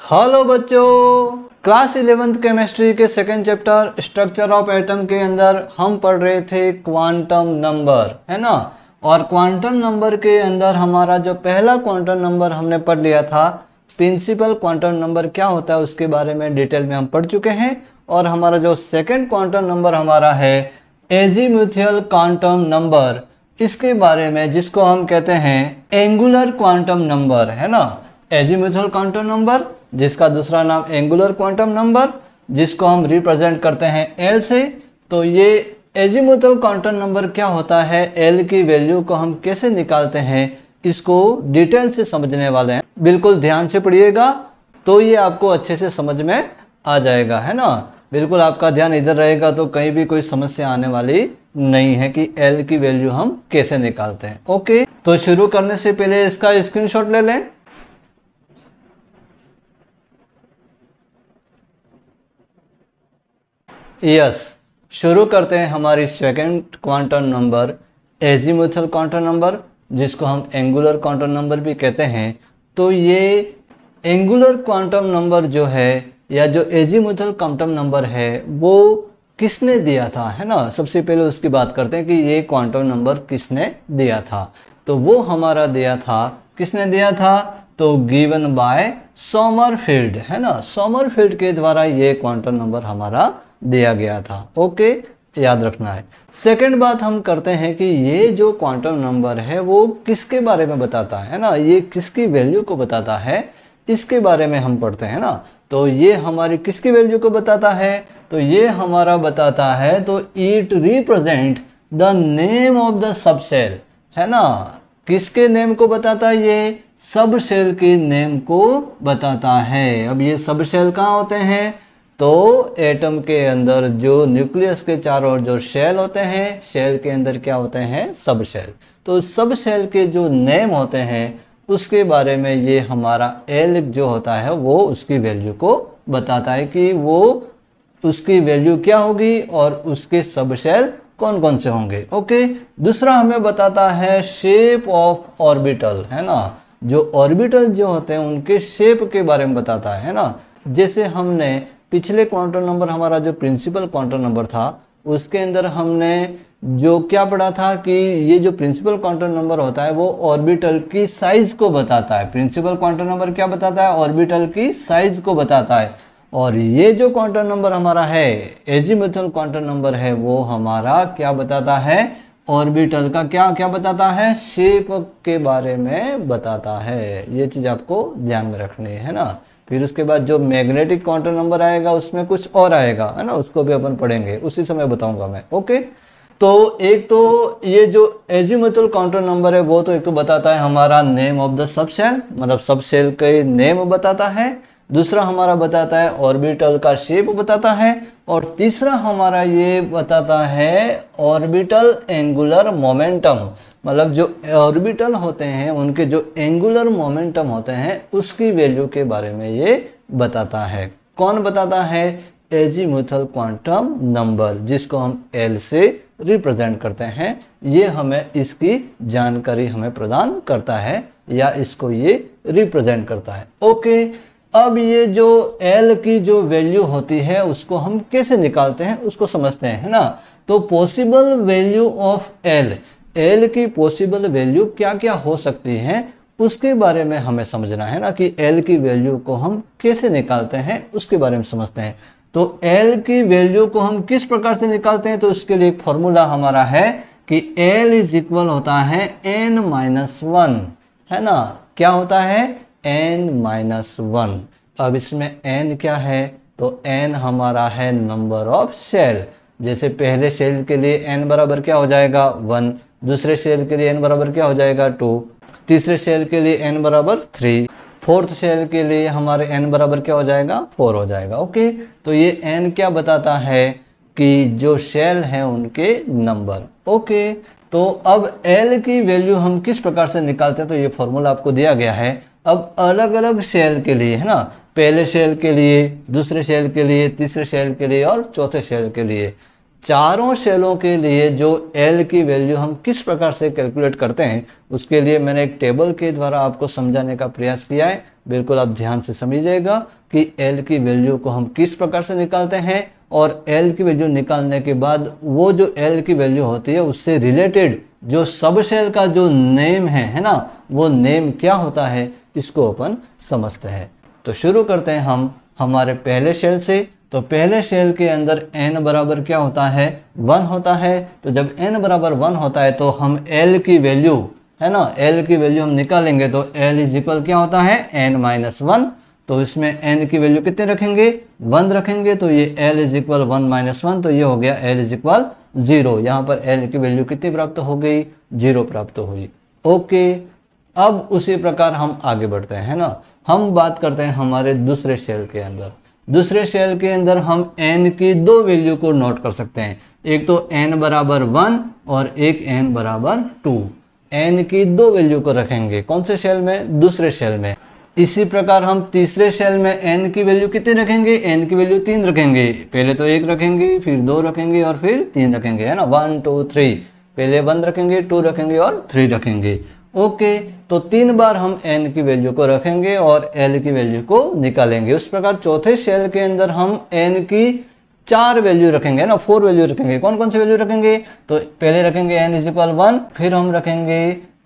Hello बच्चों, class 11th chemistry के second chapter structure of atom के अंदर हम पढ़ रहे थे क्वांटम नंबर, है ना। और क्वांटम नंबर के अंदर हमारा जो पहला क्वांटम नंबर हमने पढ़ लिया था, प्रिंसिपल क्वांटम नंबर क्या होता है उसके बारे में डिटेल में हम पढ़ चुके हैं। और हमारा जो सेकेंड क्वांटम नंबर हमारा है एजीमुथियल क्वांटम नंबर, इसके बारे में जिसको हम कहते हैं एंगुलर क्वांटम नंबर, है ना। एजीमुथियल क्वांटम नंबर जिसका दूसरा नाम एंगुलर क्वांटम नंबर, जिसको हम रिप्रेजेंट करते हैं एल से। तो ये एजीमुथियल क्वांटम नंबर क्या होता है, एल की वैल्यू को हम कैसे निकालते हैं, इसको डिटेल से समझने वाले हैं। बिल्कुल ध्यान से पढ़िएगा तो ये आपको अच्छे से समझ में आ जाएगा, है ना। बिल्कुल आपका ध्यान इधर रहेगा तो कहीं भी कोई समस्या आने वाली नहीं है कि एल की वैल्यू हम कैसे निकालते हैं। ओके, तो शुरू करने से पहले इसका स्क्रीनशॉट ले लें। यस, शुरू करते हैं हमारी second quantum number azimuthal quantum number, जिसको हम एंगुलर क्वांटम नंबर भी कहते हैं। तो ये एंगुलर क्वांटम नंबर जो है या जो एजीमुथियल क्वांटम नंबर है वो किसने दिया था, है ना। सबसे पहले उसकी बात करते हैं कि ये क्वांटम नंबर किसने दिया था। तो वो हमारा दिया था, किसने दिया था, तो गिवन बाय सोमरफेल्ड, है ना। सोमरफेल्ड के द्वारा ये क्वांटम नंबर हमारा दिया गया था। ओके, याद रखना है। सेकंड बात हम करते हैं कि ये जो क्वांटम नंबर है वो किसके बारे में बताता है ना, ये किसकी वैल्यू को बताता है, इसके बारे में हम पढ़ते हैं ना। तो ये हमारी किसकी वैल्यू को बताता है, तो ये हमारा बताता है, तो it represent the name of the sub cell, है ना। किसके नेम को बताता है, ये सब सेल के नेम को बताता है। अब ये सब सेल कहाँ होते हैं, तो एटम के अंदर जो न्यूक्लियस के चारों ओर जो शेल होते हैं, शेल के अंदर क्या होते हैं, सब सेल। तो सब सेल के जो नेम होते हैं उसके बारे में ये हमारा एल जो होता है वो उसकी वैल्यू को बताता है कि वो उसकी वैल्यू क्या होगी और उसके सब सेल कौन कौन से होंगे। ओके, दूसरा हमें बताता है शेप ऑफ ऑर्बिटल, है ना। जो ऑर्बिटल जो होते हैं उनके शेप के बारे में बताता है ना। जैसे हमने पिछले क्वांटम नंबर हमारा जो प्रिंसिपल क्वांटम नंबर था उसके अंदर हमने जो क्या पढ़ा था कि ये जो प्रिंसिपल क्वांटम नंबर होता है वो ऑर्बिटल की साइज को बताता है। प्रिंसिपल क्वांटम नंबर क्या बताता है, ऑर्बिटल की साइज को बताता है। और ये जो क्वांटम नंबर हमारा है एजीमुथियल क्वांटम नंबर है वो हमारा क्या बताता है, ऑर्बिटल का क्या क्या बताता है, शेप के बारे में बताता है। ये चीज़ आपको ध्यान में रखनी है ना। फिर उसके बाद जो मैग्नेटिक क्वांटम नंबर आएगा उसमें कुछ और आएगा, है ना, उसको भी अपन पढ़ेंगे, उसी समय बताऊंगा मैं। ओके, तो एक तो ये जो एजीमुथियल क्वांटम नंबर है वो तो एक तो बताता है हमारा name of the sub cell, मतलब सब सेल के नेम बताता है। दूसरा हमारा बताता है ऑर्बिटल का शेप बताता है। और तीसरा हमारा ये बताता है ऑर्बिटल एंगुलर मोमेंटम, मतलब जो ऑर्बिटल होते हैं उनके जो एंगुलर मोमेंटम होते हैं उसकी वैल्यू के बारे में ये बताता है। कौन बताता है, एजीमुथियल क्वांटम नंबर, जिसको हम एल से रिप्रेजेंट करते हैं। ये हमें इसकी जानकारी हमें प्रदान करता है या इसको ये रिप्रेजेंट करता है। ओके, अब ये जो एल की जो वैल्यू होती है उसको हम कैसे निकालते हैं उसको समझते हैं, है ना। तो possible value of L, L की पॉसिबल वैल्यू क्या क्या हो सकती हैं उसके बारे में हमें समझना है ना, कि एल की वैल्यू को हम कैसे निकालते हैं उसके बारे में समझते हैं। तो एल की वैल्यू को हम किस प्रकार से निकालते हैं, तो उसके लिए एक फॉर्मूला हमारा है कि एल इज इक्वल होता है n-1, है ना। क्या होता है, n-1। अब इसमें n क्या है, तो n हमारा है नंबर ऑफ सेल। जैसे पहले सेल के लिए n बराबर क्या हो जाएगा 1, दूसरे सेल के लिए n बराबर क्या हो जाएगा 2, तीसरे सेल के लिए n बराबर 3, फोर्थ सेल के लिए हमारे n बराबर क्या हो जाएगा 4 हो जाएगा। ओके, तो ये n क्या बताता है कि जो सेल हैं उनके नंबर। ओके, तो अब l की वैल्यू हम किस प्रकार से निकालते हैं, तो ये फॉर्मूला आपको दिया गया है। अब अलग अलग सेल के लिए, है ना, पहले सेल के लिए, दूसरे सेल के लिए, तीसरे सेल के लिए और चौथे सेल के लिए चारों सेलों के लिए जो L की वैल्यू हम किस प्रकार से कैलकुलेट करते हैं उसके लिए मैंने एक टेबल के द्वारा आपको समझाने का प्रयास किया है। बिल्कुल आप ध्यान से समझिएगा कि L की वैल्यू को हम किस प्रकार से निकालते हैं और L की वैल्यू निकालने के बाद वो जो L की वैल्यू होती है उससे रिलेटेड जो सब सेल का जो नेम है ना, वो नेम क्या होता है इसको अपन समझते हैं। तो शुरू करते हैं हम हमारे पहले सेल से। तो पहले सेल के अंदर n बराबर क्या होता है 1 होता है। तो जब n बराबर 1 होता है तो हम L की वैल्यू है ना, L की वैल्यू हम निकालेंगे तो L इज इक्वल क्या होता है n-1। तो इसमें n की वैल्यू कितने रखेंगे 1 रखेंगे तो ये L इज इक्वल 1-1 तो ये हो गया L इज इक्वल 0। यहाँ पर L की वैल्यू कितनी प्राप्त हो गई 0 प्राप्त हुई। ओके, अब उसी प्रकार हम आगे बढ़ते हैं ना। हम बात करते हैं हमारे दूसरे सेल के अंदर। दूसरे सेल के अंदर हम n की दो वैल्यू को नोट कर सकते हैं, एक तो n बराबर 1 और एक n बराबर 2। n की दो वैल्यू को रखेंगे कौन से सेल में, दूसरे सेल में। इसी प्रकार हम तीसरे सेल में n की वैल्यू कितनी रखेंगे, n की वैल्यू 3 रखेंगे। पहले तो 1 रखेंगे, फिर 2 रखेंगे और फिर 3 रखेंगे, है ना, 1 2 3। पहले 1 रखेंगे, 2 रखेंगे और 3 रखेंगे। ओके, तो 3 बार हम n की वैल्यू को रखेंगे और L की वैल्यू को निकालेंगे। उस प्रकार चौथे सेल के अंदर हम n की 4 वैल्यू रखेंगे ना, 4 वैल्यू रखेंगे। कौन कौन सी वैल्यू रखेंगे, तो पहले रखेंगे n इज इक्वल 1, फिर हम रखेंगे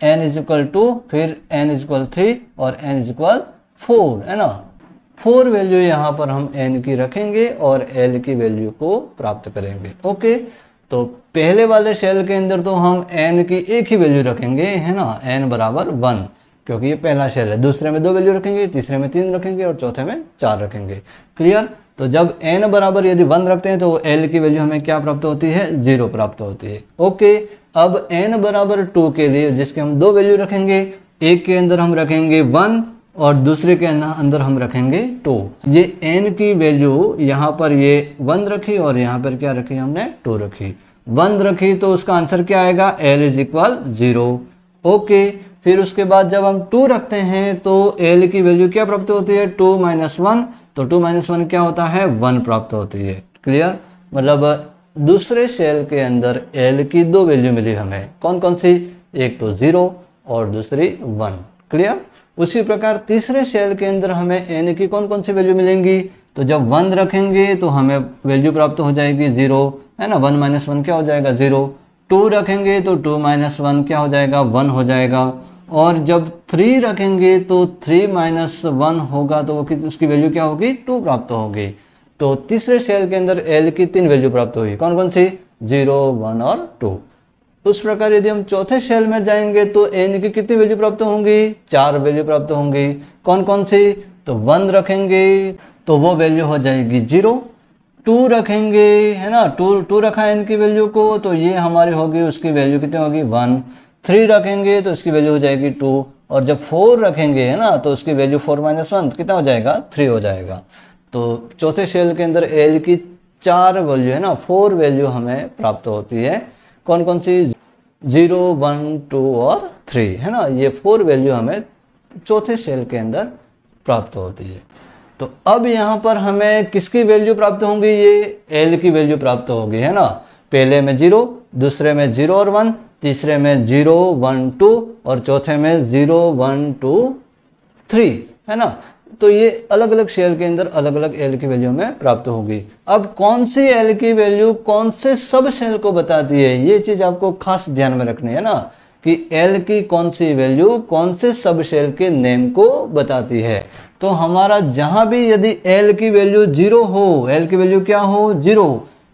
n इज इक्वल 2, फिर n इज इक्वल 3 और n इज इक्वल 4, है ना। 4 वैल्यू यहाँ पर हम n की रखेंगे और L की वैल्यू को प्राप्त करेंगे। ओके, तो पहले वाले सेल के अंदर तो हम n की एक ही वैल्यू रखेंगे, है ना, n बराबर 1, क्योंकि ये पहला सेल है। दूसरे में 2 वैल्यू रखेंगे, तीसरे में 3 रखेंगे और चौथे में 4 रखेंगे। क्लियर। तो जब n बराबर यदि 1 रखते हैं तो L की वैल्यू हमें क्या प्राप्त होती है 0 प्राप्त होती है। ओके, अब n बराबर 2 के लिए जिसके हम 2 वैल्यू रखेंगे, एक के अंदर हम रखेंगे 1 और दूसरे के अंदर हम रखेंगे 2। ये n की वैल्यू यहाँ पर ये 1 रखी और यहाँ पर क्या रखी हमने 2 रखी। 1 रखी तो उसका आंसर क्या आएगा L इज इक्वल 0। ओके, फिर उसके बाद जब हम 2 रखते हैं तो L की वैल्यू क्या प्राप्त होती है 2 - 1। तो 2 - 1 क्या होता है 1 प्राप्त होती है। क्लियर। मतलब दूसरे सेल के अंदर L की 2 वैल्यू मिली हमें, कौन कौन सी, एक तो 0 और दूसरी 1। क्लियर। उसी प्रकार तीसरे सेल के अंदर हमें n की कौन कौन सी वैल्यू मिलेंगी, तो जब 1 रखेंगे तो हमें वैल्यू प्राप्त हो जाएगी 0, है ना, 1 - 1 क्या हो जाएगा 0। 2 रखेंगे तो 2 - 1 क्या हो जाएगा 1 हो जाएगा। और जब 3 रखेंगे तो 3 - 1 होगा तो उसकी वैल्यू क्या होगी 2 प्राप्त होगी। तो तीसरे सेल के अंदर L की 3 वैल्यू प्राप्त हुई, कौन कौन सी, 0 1 और 2। उस प्रकार यदि हम चौथे सेल में जाएंगे तो n की कितनी वैल्यू प्राप्त होंगी, 4 वैल्यू प्राप्त होंगी। कौन कौन सी, तो 1 रखेंगे तो वो वैल्यू हो जाएगी 0। 2 रखेंगे, है ना, 2 रखा है n की वैल्यू को तो ये हमारी होगी, उसकी वैल्यू कितनी होगी 1। 3 रखेंगे तो उसकी वैल्यू हो जाएगी 2 और जब 4 रखेंगे, है ना, तो उसकी वैल्यू 4 - 1 कितना हो जाएगा 3 हो जाएगा। तो चौथे सेल के अंदर L की 4 वैल्यू, है ना, 4 वैल्यू हमें प्राप्त होती है। कौन कौन सी, 0 1 2 और 3, है ना, ये 4 वैल्यू हमें चौथे सेल के अंदर प्राप्त होती है। तो अब यहाँ पर हमें किसकी वैल्यू प्राप्त होंगी, ये L की वैल्यू प्राप्त होगी, है ना। पहले में 0, दूसरे में 0 और 1, तीसरे में 0 1 2 और चौथे में 0 1 2 3, है ना। तो ये अलग अलग सेल के अंदर अलग अलग L की वैल्यू हमें प्राप्त होगी। अब कौन सी L की वैल्यू कौन से सब सेल को बताती है, ये चीज आपको खास ध्यान में रखनी है ना, कि L की कौन सी वैल्यू कौन से सब सेल के नेम को बताती है। तो हमारा जहां भी यदि L की वैल्यू 0 हो, L की वैल्यू क्या हो 0,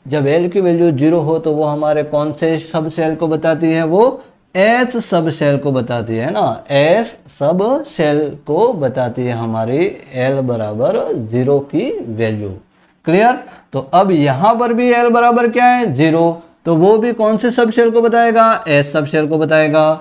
जब L की वैल्यू 0 हो तो वो हमारे कौन से सब सेल को बताती है, वो S सब सेल को बताती है ना, S सब सेल को बताती है हमारी L बराबर 0 की वैल्यू। क्लियर। तो अब यहाँ पर भी L बराबर क्या है 0, तो वो भी कौन से सब सेल को बताएगा, S सब सेल को बताएगा।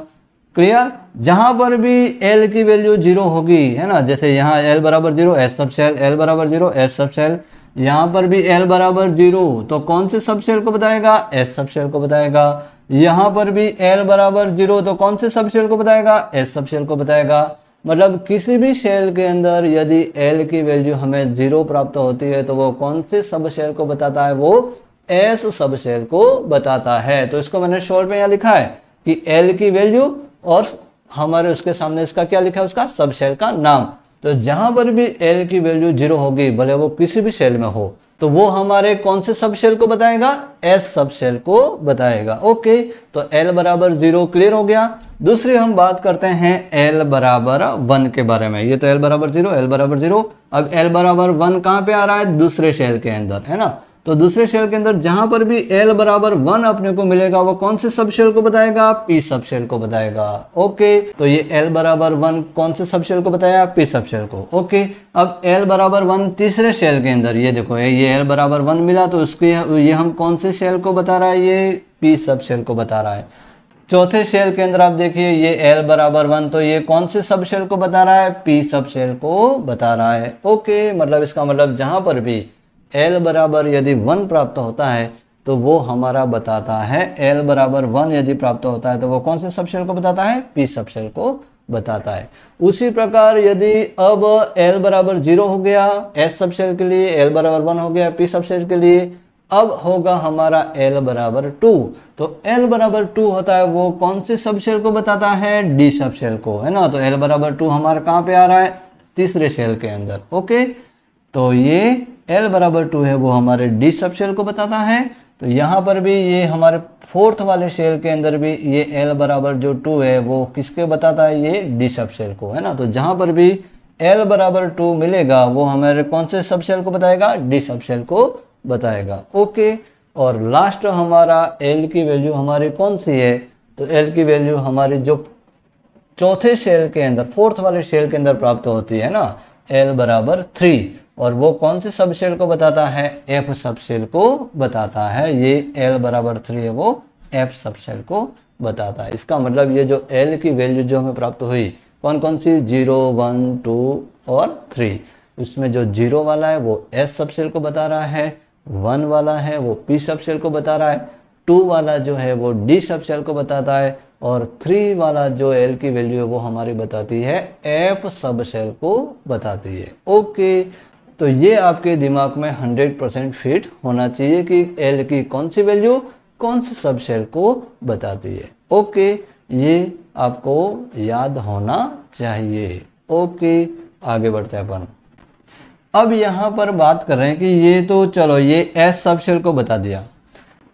क्लियर। जहां पर भी L की वैल्यू 0 होगी, है ना, जैसे यहाँ L बराबर 0 S सब सेल, L बराबर 0 S सब सेल, यहाँ पर भी L बराबर 0 तो कौन से सब सेल को बताएगा, S सब सेल को बताएगा। यहाँ पर भी L बराबर 0 तो कौन से सब सेल को बताएगा, S सब सेल को बताएगा। मतलब किसी भी सेल के अंदर यदि L की वैल्यू हमें 0 प्राप्त होती है तो वो कौन से सब सेल को बताता है, वो एस सब शेल को बताता है। तो इसको मैंने शॉर्ट में यहाँ लिखा है कि एल की वैल्यू और हमारे उसके सामने इसका क्या लिखा है, उसका सब शेल का नाम। तो जहां पर भी एल की वैल्यू 0 होगी, भले वो किसी भी शेल में हो, तो वो हमारे कौन से सब शेल को बताएगा, एस सब शेल को बताएगा। ओके, तो एल बराबर 0 क्लियर हो गया। दूसरी हम बात करते हैं एल बराबर 1 के बारे में। ये तो एल बराबर 0, एल बराबर 0। अब एल बराबर 1 कहाँ पे आ रहा है, दूसरे शेल के अंदर, है ना। तो दूसरे शेल के अंदर जहां पर भी एल बराबर 1 अपने को मिलेगा, वो कौन से सब शेल को बताएगा, पी सब शेल को बताएगा। ओके, तो ये एल बराबर 1 कौन से सब शेल को बताया, पी सब शेल को। ओके, अब एल बराबर 1 तीसरे शेल के अंदर, ये देखो ये एल बराबर 1 मिला, तो उसके ये हम कौन से शेल को बता रहा है, ये पी सब शेल को बता रहा है। चौथे शेल के अंदर आप देखिए ये एल बराबर 1, तो ये कौन से सब शेल को बता रहा है, पी सब शेल को बता रहा है। ओके, मतलब इसका मतलब जहां पर भी एल बराबर यदि 1 प्राप्त होता है तो वो हमारा बताता है, एल बराबर 1 यदि प्राप्त होता है तो वो कौन से सब शेल को बताता है, पी सब शेल को बताता है। उसी प्रकार यदि अब एल बराबर 0 हो गया एस सब शेल के लिए, एल बराबर 1 हो गया पी सब शेल के लिए, अब होगा हमारा एल बराबर 2। तो एल बराबर 2 होता है वो कौन से सब शेल को बताता है, डी सब शेल को, है ना। तो एल बराबर 2 हमारा कहाँ पे आ रहा है, तीसरे शेल के अंदर। ओके, तो ये एल बराबर 2 है वो हमारे डी सब शेल को बताता है। तो यहाँ पर भी ये हमारे फोर्थ वाले शेल के अंदर भी ये एल बराबर जो 2 है वो किसके बताता है, ये डी सब शेल को, है ना। तो जहाँ पर भी एल बराबर 2 मिलेगा वो हमारे कौन से सब शेल को बताएगा, डी सब शेल को बताएगा। ओके, और लास्ट हमारा एल की वैल्यू हमारी कौन सी है, तो एल की वैल्यू हमारी जो चौथे शेल के अंदर, फोर्थ वाले शेल के अंदर प्राप्त होती है ना, एल बराबर 3, और वो कौन से सब शेल को बताता है, एफ सब शेल को बताता है। ये एल बराबर 3 है वो एफ सब शेल को बताता है। इसका मतलब ये जो एल की वैल्यू जो हमें प्राप्त हुई कौन कौन सी, 0, 1, 2 और 3, उसमें जो 0 वाला है वो एस सब शेल को बता रहा है, 1 वाला है वो पी सब शेल को बता रहा है, 2 वाला जो है वो डी सब शेल को बताता है, और 3 वाला जो एल की वैल्यू है वो हमारी बताती है एफ सब शेल को बताती है। ओके, तो ये आपके दिमाग में 100% फिट होना चाहिए कि एल की कौन सी वैल्यू कौन से सब शेल को बताती है। ओके, ये आपको याद होना चाहिए। ओके, आगे बढ़ते हैं अपन। अब यहाँ पर बात कर रहे हैं कि ये तो चलो ये एस सब शेल को बता दिया।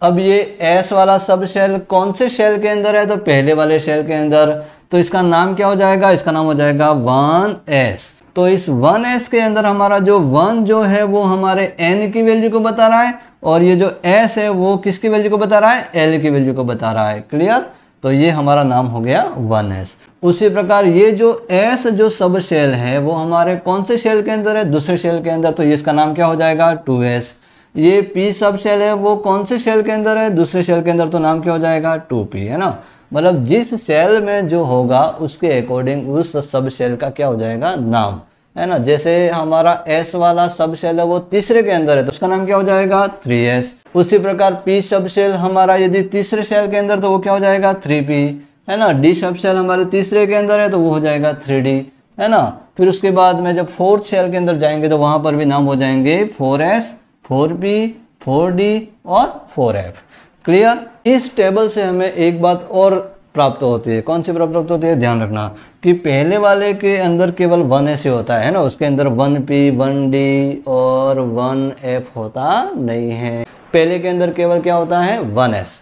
अब ये एस वाला सब शेल कौन से शेल के अंदर है, तो पहले वाले शेल के अंदर। तो इसका नाम क्या हो जाएगा, इसका नाम हो जाएगा 1s। तो इस 1s के अंदर हमारा जो 1 जो है वो हमारे n की वैल्यू को बता रहा है, और ये जो s है वो किसकी वैल्यू को बता रहा है, l की वैल्यू को बता रहा है। क्लियर, तो ये हमारा नाम हो गया 1s। उसी प्रकार ये जो s जो सब शेल है वो हमारे कौन से शेल के अंदर है, दूसरे शेल के अंदर, तो ये इसका नाम क्या हो जाएगा 2s। ये p सब शेल है वो कौन से शेल के अंदर है, दूसरे शेल के अंदर, तो नाम क्या हो जाएगा 2p, है ना। मतलब जिस शेल में जो होगा उसके अकॉर्डिंग उस सब शेल का क्या हो जाएगा नाम, है ना। जैसे हमारा s वाला सब शेल है वो तीसरे के अंदर है तो उसका नाम क्या हो जाएगा 3s। उसी प्रकार p सब शेल हमारा यदि तीसरे शेल के अंदर तो वो क्या हो जाएगा 3p, है ना। d सब शेल हमारे तीसरे के अंदर है तो वो हो जाएगा 3d, है ना। फिर उसके बाद में जब फोर्थ शेल के अंदर जाएंगे तो वहां पर भी नाम हो जाएंगे 4s, 4p, 4d और 4f। क्लियर। इस टेबल से हमें एक बात और प्राप्त होती है, कौन सी प्राप्त होती है, ध्यान रखना कि पहले वाले के अंदर केवल 1s ही होता है ना, उसके अंदर 1p, 1d और 1f होता नहीं है। पहले के अंदर केवल क्या होता है 1s।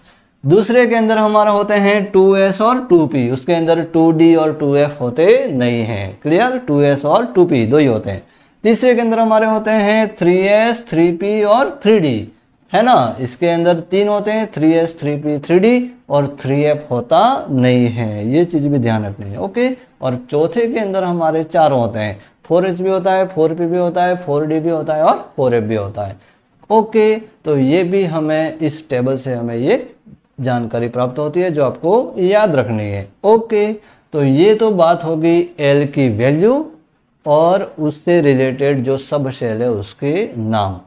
दूसरे के अंदर हमारा होते हैं 2s और 2p, उसके अंदर 2d और 2f होते नहीं हैं। क्लियर, 2s और 2p दो ही होते हैं। तीसरे के अंदर हमारे होते हैं 3s, 3p और 3d, है ना। इसके अंदर 3 होते हैं 3s, 3p, 3d और 3f होता नहीं है, ये चीज भी ध्यान रखनी है। ओके, और चौथे के अंदर हमारे 4 होते हैं, 4s भी होता है, 4p भी होता है, 4d भी होता है और 4f भी होता है। ओके, तो ये भी हमें इस टेबल से हमें ये जानकारी प्राप्त होती है जो आपको याद रखनी है। ओके, तो ये तो बात होगी एल की वैल्यू और उससे रिलेटेड जो सब शेल है उसके नाम।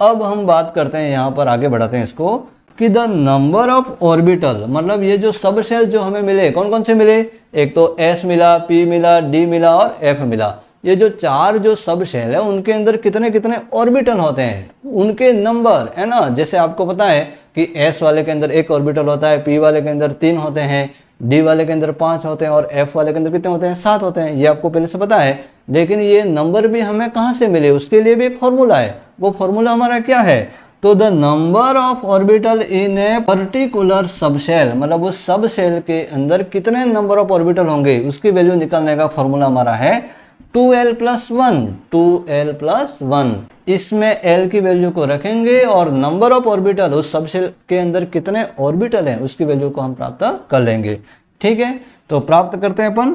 अब हम बात करते हैं, यहाँ पर आगे बढ़ाते हैं इसको कि द नंबर ऑफ ऑर्बिटल, मतलब ये जो सब शेल जो हमें मिले कौन कौन से मिले, एक तो s मिला, p मिला, d मिला और f मिला। ये जो 4 जो सब शेल है उनके अंदर कितने कितने ऑर्बिटल होते हैं, उनके नंबर है ना। जैसे आपको पता है कि S वाले के अंदर 1 ऑर्बिटल होता है, P वाले के अंदर 3 होते हैं, D वाले के अंदर 5 होते हैं और F वाले के अंदर कितने होते हैं, 7 होते हैं। ये आपको पहले से पता है। लेकिन ये नंबर भी हमें कहाँ से मिले, उसके लिए भी एक फॉर्मूला है। वो फॉर्मूला हमारा क्या है, तो the number of orbital in a particular subshell, मतलब उस सब शेल के अंदर कितने नंबर ऑफ ऑर्बिटल होंगे उसकी वैल्यू निकालने का फॉर्मूला हमारा है 2l+1, 2l+1। इसमें l की वैल्यू को रखेंगे और नंबर ऑफ ऑर्बिटल उस सबशेल के अंदर कितने ऑर्बिटल हैं उसकी वैल्यू को हम प्राप्त कर लेंगे। ठीक है, तो प्राप्त करते हैं अपन।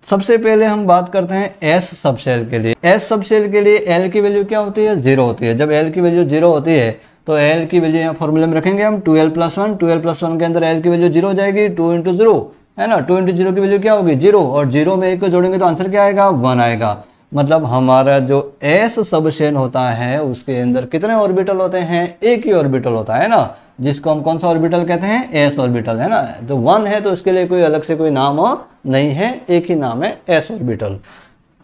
सबसे पहले हम बात करते हैं S सबशेल के लिए। S सबशेल के लिए L की वैल्यू क्या होती है, 0 होती है। जब L की वैल्यू 0 होती है तो L की वैल्यू यहाँ फॉर्मूले में रखेंगे हम 2l+1। 2l+1 के अंदर L की वैल्यू 0 हो जाएगी, 2 × 0 है ना। 2 × 0 की वैल्यू क्या होगी, 0, और 0 में 1 को जोड़ेंगे तो आंसर क्या आएगा, 1 आएगा। मतलब हमारा जो S सबशेल होता है उसके अंदर कितने ऑर्बिटल होते हैं, एक ही ऑर्बिटल होता है ना, जिसको हम कौन सा ऑर्बिटल कहते हैं, S ऑर्बिटल है ना। तो 1 है तो इसके लिए कोई अलग से कोई नाम नहीं है, एक ही नाम है S ऑर्बिटल।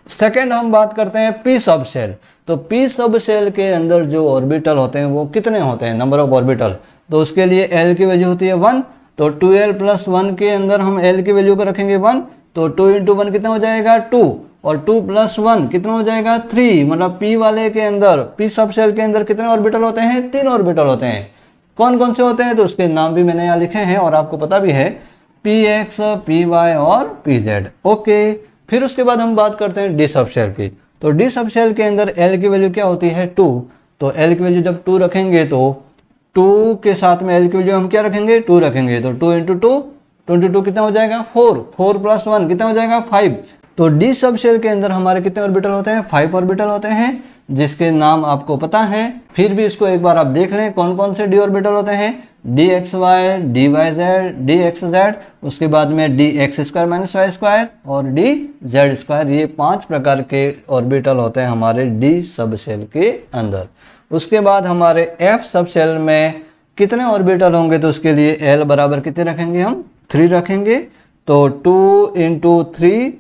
सेकेंड हम बात करते हैं P सबशेल। तो P सबशेल के अंदर जो ऑर्बिटल होते हैं वो कितने होते हैं, नंबर ऑफ ऑर्बिटल। तो उसके लिए L की वैल्यू होती है 1, तो 2l+1 के अंदर हम L की वैल्यू को रखेंगे 1, तो 2 × 1 कितना हो जाएगा 2, और 2+1 कितना हो जाएगा 3। मतलब P वाले के अंदर, P सबशेल के अंदर कितने ऑर्बिटल होते हैं, 3 ऑर्बिटल होते हैं। कौन कौन से होते हैं, तो उसके नाम भी मैंने यहाँ लिखे हैं और आपको पता भी है, Px, Py और Pz। ओके, फिर उसके बाद हम बात करते हैं D सबशेल की। तो D सबशेल के अंदर L की वैल्यू क्या होती है 2, तो L की वैल्यू जब 2 रखेंगे तो 2 के साथ में L की वैल्यू हम क्या रखेंगे, 2 रखेंगे, तो 2 × 2 22 कितना हो जाएगा 4, 4+1 कितना हो जाएगा 5। तो D सबशेल के अंदर हमारे कितने ऑर्बिटल होते हैं, 5 ऑर्बिटल होते हैं, जिसके नाम आपको पता है। फिर भी इसको एक बार आप देख लें कौन कौन से D ऑर्बिटल होते हैं, dxy, dyz, dxz, उसके बाद में dx² - y² और dz²। ये 5 प्रकार के ऑर्बिटल होते हैं हमारे D सबशेल के अंदर। उसके बाद हमारे F सबशेल में कितने ऑर्बिटल होंगे, तो उसके लिए L बराबर कितने रखेंगे हम, 3 रखेंगे। तो 2 × 3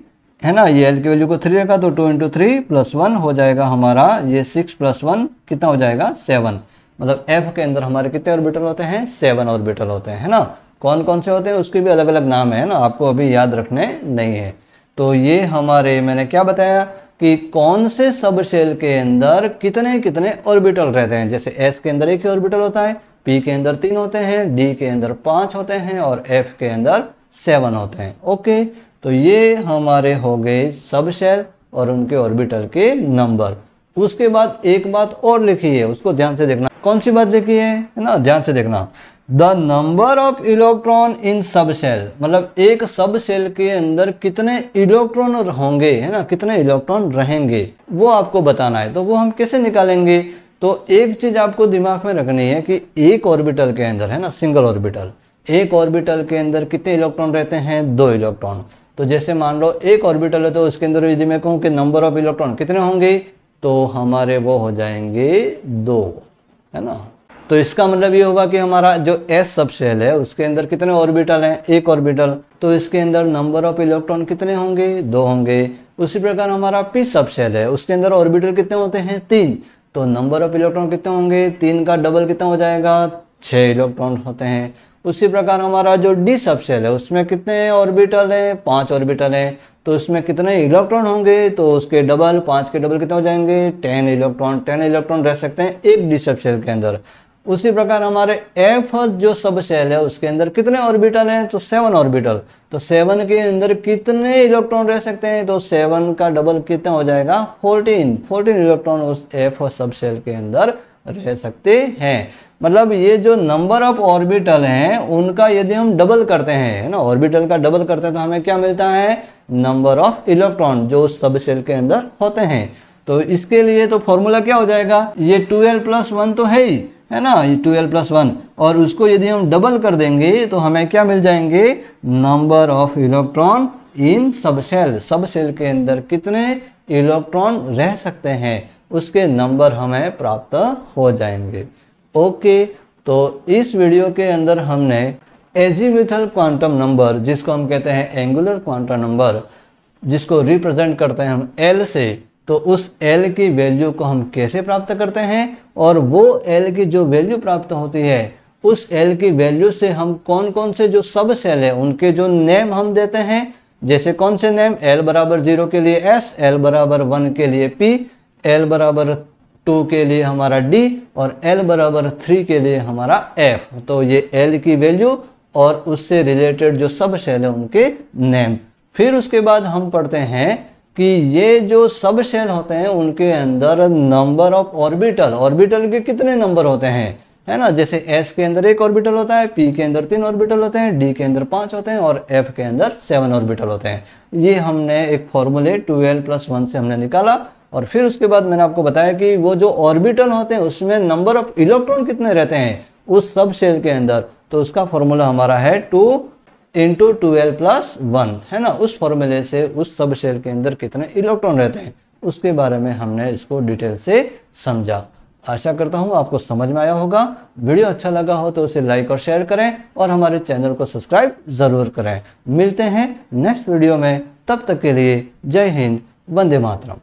है ना, ये L की वैल्यू को 3 रखा तो 2 × 3 + 1 हो जाएगा हमारा, ये 6 + 1 कितना हो जाएगा 7। मतलब F के अंदर हमारे कितने ऑर्बिटल होते हैं, 7 ऑर्बिटल होते हैं, है ना। कौन कौन से होते हैं उसके भी अलग अलग नाम है ना, आपको अभी याद रखने नहीं है। तो ये हमारे, मैंने क्या बताया कि कौन से सबशेल के अंदर कितने कितने ऑर्बिटल रहते हैं। जैसे S के अंदर 1 ही ऑर्बिटल होता है, P के अंदर 3 होते हैं, D के अंदर 5 होते हैं और F के अंदर 7 होते हैं। ओके, तो ये हमारे हो गए सबशेल और उनके ऑर्बिटल के नंबर। उसके बाद एक बात और लिखी है, उसको ध्यान से देखना। कौन सी बात लिखी है ना, ध्यान से देखना। The number of electron in subshell, मतलब एक सबशेल के अंदर कितने इलेक्ट्रॉन होंगे, है ना, कितने इलेक्ट्रॉन रहेंगे वो आपको बताना है। तो वो हम कैसे निकालेंगे, तो एक चीज आपको दिमाग में रखनी है कि एक ऑर्बिटल के अंदर, है ना, सिंगल ऑर्बिटल, एक ऑर्बिटल के अंदर कितने इलेक्ट्रॉन रहते हैं, 2 इलेक्ट्रॉन। तो जैसे मान लो एक ऑर्बिटल है तो उसके अंदर यदि मैं कहूँ कि नंबर ऑफ इलेक्ट्रॉन कितने होंगे, तो हमारे वो हो जाएंगे 2, है ना। तो इसका मतलब ये होगा कि हमारा जो S सबशेल है उसके अंदर कितने ऑर्बिटल हैं, एक ऑर्बिटल, तो इसके अंदर नंबर ऑफ इलेक्ट्रॉन कितने होंगे, 2 होंगे। उसी प्रकार हमारा P सबशेल है, उसके अंदर ऑर्बिटल कितने होते हैं, 3, तो नंबर ऑफ इलेक्ट्रॉन कितने होंगे, 3 का डबल कितना हो जाएगा, 6 इलेक्ट्रॉन होते हैं। उसी प्रकार हमारा जो D सबशेल है उसमें कितने ऑर्बिटल हैं, 5 ऑर्बिटल हैं, तो उसमें कितने इलेक्ट्रॉन होंगे, तो उसके डबल, 5 के डबल कितने हो जाएंगे, 10 इलेक्ट्रॉन। 10 इलेक्ट्रॉन रह सकते हैं एक D सबशेल के अंदर। उसी प्रकार हमारे F जो सबशेल है उसके अंदर कितने ऑर्बिटल हैं, तो 7 ऑर्बिटल। तो 7 के अंदर कितने इलेक्ट्रॉन रह सकते हैं, तो 7 का डबल कितना हो जाएगा, 14 इलेक्ट्रॉन उस F सबशेल के अंदर रह सकते हैं। मतलब ये जो नंबर ऑफ ऑर्बिटल हैं उनका यदि हम डबल करते हैं, है ना, ऑर्बिटल का डबल करते हैं तो हमें क्या मिलता है, नंबर ऑफ इलेक्ट्रॉन जो सबशेल के अंदर होते हैं। तो इसके लिए तो फॉर्मूला क्या हो जाएगा, ये 2l+1 तो है ही, है ना, ये 2l+1, और उसको यदि हम डबल कर देंगे तो हमें क्या मिल जाएंगे, number of electron in subshell. Subshell के अंदर कितने इलेक्ट्रॉन रह सकते हैं उसके नंबर हमें प्राप्त हो जाएंगे। ओके, तो इस वीडियो के अंदर हमने एजीमुथल क्वांटम नंबर, जिसको हम कहते हैं एंगुलर क्वांटम नंबर, जिसको रिप्रेजेंट करते हैं हम L से, तो उस L की वैल्यू को हम कैसे प्राप्त करते हैं, और वो L की जो वैल्यू प्राप्त होती है उस L की वैल्यू से हम कौन कौन से जो सब सेल है उनके जो नेम हम देते हैं, जैसे कौन से नेम, L बराबर 0 के लिए S, L बराबर 1 के लिए P, L बराबर 2 के लिए हमारा D और L बराबर 3 के लिए हमारा F। तो ये L की वैल्यू और उससे रिलेटेड जो सब शेल है उनके नेम। फिर उसके बाद हम पढ़ते हैं कि ये जो सब शेल होते हैं उनके अंदर नंबर ऑफ ऑर्बिटल, ऑर्बिटल के कितने नंबर होते हैं, है ना। जैसे S के अंदर 1 ऑर्बिटल होता है, P के अंदर 3 ऑर्बिटल होते हैं, D के अंदर 5 होते हैं और F के अंदर 7 ऑर्बिटल होते हैं। ये हमने एक फॉर्मूले 12+1 से हमने निकाला। और फिर उसके बाद मैंने आपको बताया कि वो जो ऑर्बिटल होते हैं उसमें नंबर ऑफ इलेक्ट्रॉन कितने रहते हैं उस सब शेल के अंदर, तो उसका फॉर्मूला हमारा है 2 × 12+1, है ना। उस फॉर्मूले से उस सब शेल के अंदर कितने इलेक्ट्रॉन रहते हैं उसके बारे में हमने इसको डिटेल से समझा। आशा करता हूँ आपको समझ में आया होगा। वीडियो अच्छा लगा हो तो उसे लाइक और शेयर करें और हमारे चैनल को सब्सक्राइब ज़रूर करें। मिलते हैं नेक्स्ट वीडियो में, तब तक के लिए जय हिंद, वंदे मातरम।